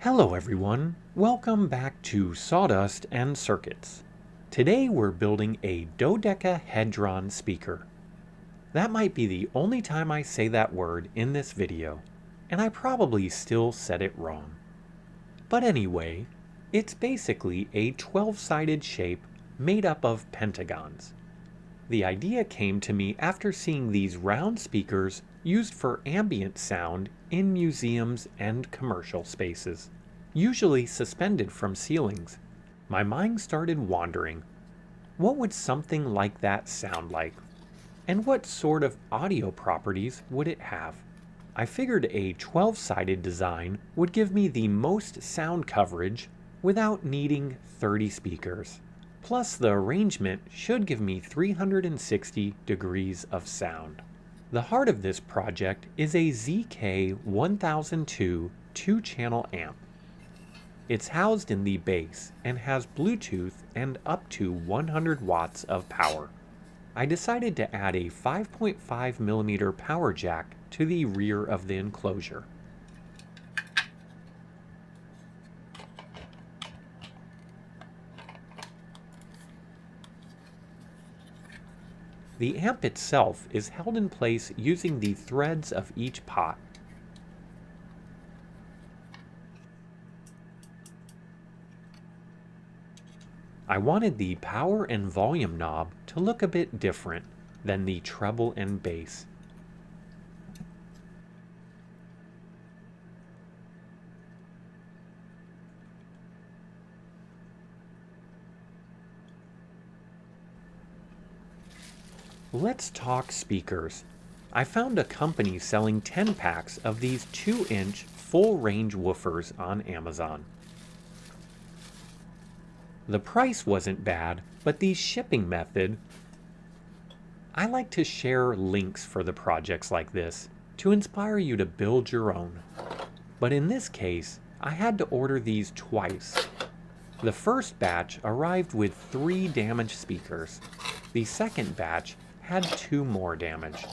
Hello everyone, welcome back to Sawdust and Circuits. Today we're building a Dodecahedron speaker. That might be the only time I say that word in this video, and I probably still said it wrong. But anyway, it's basically a 12-sided shape made up of pentagons. The idea came to me after seeing these round speakers used for ambient sound in museums and commercial spaces, usually suspended from ceilings. My mind started wandering. What would something like that sound like? And what sort of audio properties would it have? I figured a 12-sided design would give me the most sound coverage without needing 30 speakers. Plus, the arrangement should give me 360 degrees of sound. The heart of this project is a ZK1002 2-channel amp. It's housed in the base and has Bluetooth and up to 100 watts of power. I decided to add a 5.5mm power jack to the rear of the enclosure. The amp itself is held in place using the threads of each pot. I wanted the power and volume knob to look a bit different than the treble and bass. Let's talk speakers. I found a company selling 10 packs of these 2-inch full-range woofers on Amazon. The price wasn't bad, but the shipping method... I like to share links for the projects like this to inspire you to build your own. But in this case, I had to order these twice. The first batch arrived with 3 damaged speakers. The second batch had 2 more damage.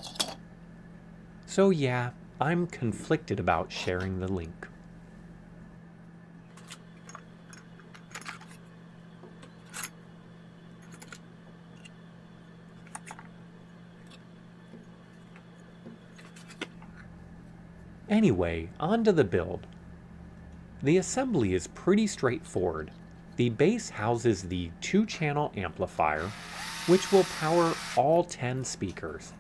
So yeah, I'm conflicted about sharing the link. Anyway, on to the build. The assembly is pretty straightforward. The base houses the 2-channel amplifier, which will power all 10 speakers.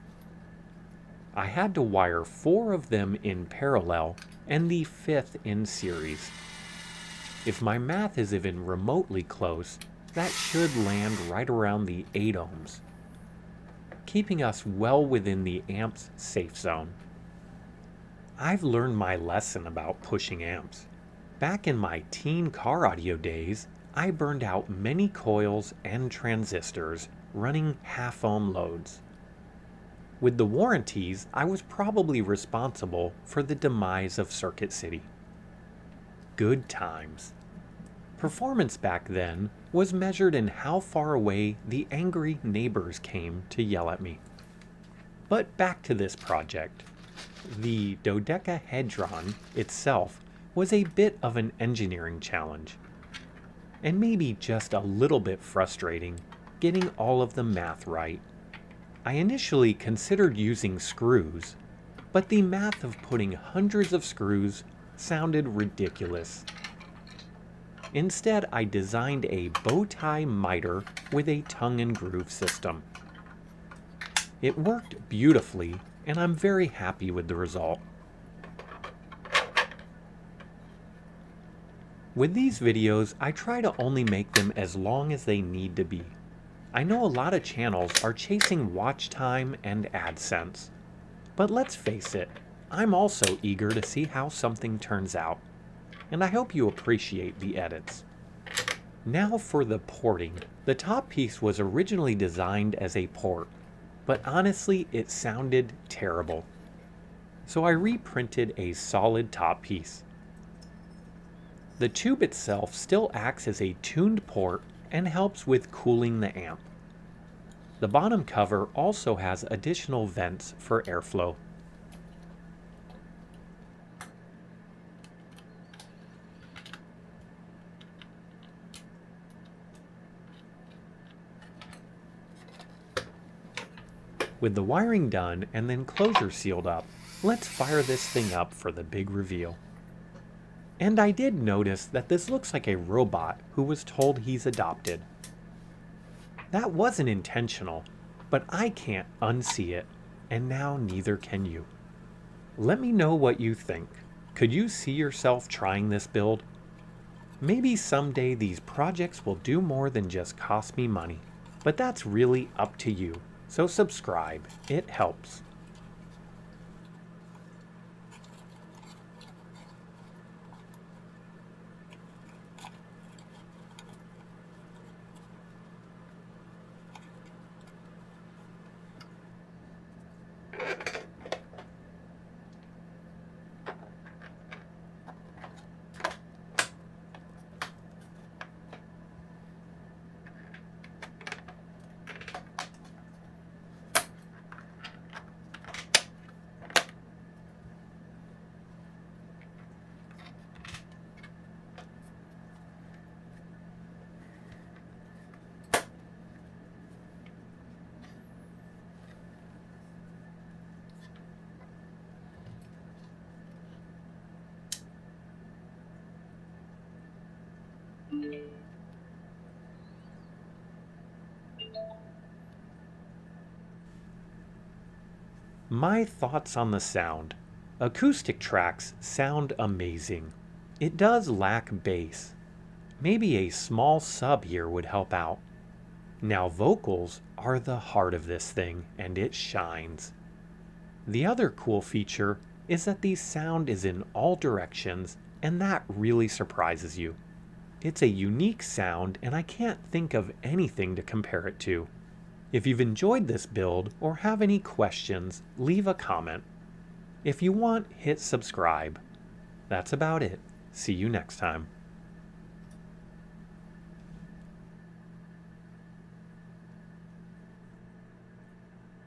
I had to wire 4 of them in parallel and the 5th in series. If my math is even remotely close, that should land right around the 8 ohms, keeping us well within the amp's safe zone. I've learned my lesson about pushing amps. Back in my teen car audio days, I burned out many coils and transistors running half-ohm loads. With the warranties, I was probably responsible for the demise of Circuit City. Good times. Performance back then was measured in how far away the angry neighbors came to yell at me. But back to this project. The Dodecahedron itself was a bit of an engineering challenge, and maybe just a little bit frustrating getting all of the math right. I initially considered using screws, but the math of putting hundreds of screws sounded ridiculous. Instead, I designed a bow tie miter with a tongue and groove system. It worked beautifully, and I'm very happy with the result. With these videos, I try to only make them as long as they need to be. I know a lot of channels are chasing watch time and AdSense, but let's face it, I'm also eager to see how something turns out, and I hope you appreciate the edits. Now for the porting. The top piece was originally designed as a port, but honestly it sounded terrible. So I reprinted a solid top piece. The tube itself still acts as a tuned port and helps with cooling the amp. The bottom cover also has additional vents for airflow. With the wiring done and the enclosure sealed up, let's fire this thing up for the big reveal. And I did notice that this looks like a robot who was told he's adopted. That wasn't intentional, but I can't unsee it, and now neither can you. Let me know what you think. Could you see yourself trying this build? Maybe someday these projects will do more than just cost me money, but that's really up to you. So subscribe, it helps. My thoughts on the sound. Acoustic tracks sound amazing. It does lack bass. Maybe a small sub here would help out. Now vocals are the heart of this thing, and it shines. The other cool feature is that the sound is in all directions, and that really surprises you. It's a unique sound, and I can't think of anything to compare it to. If you've enjoyed this build or have any questions, leave a comment. If you want, hit subscribe. That's about it. See you next time.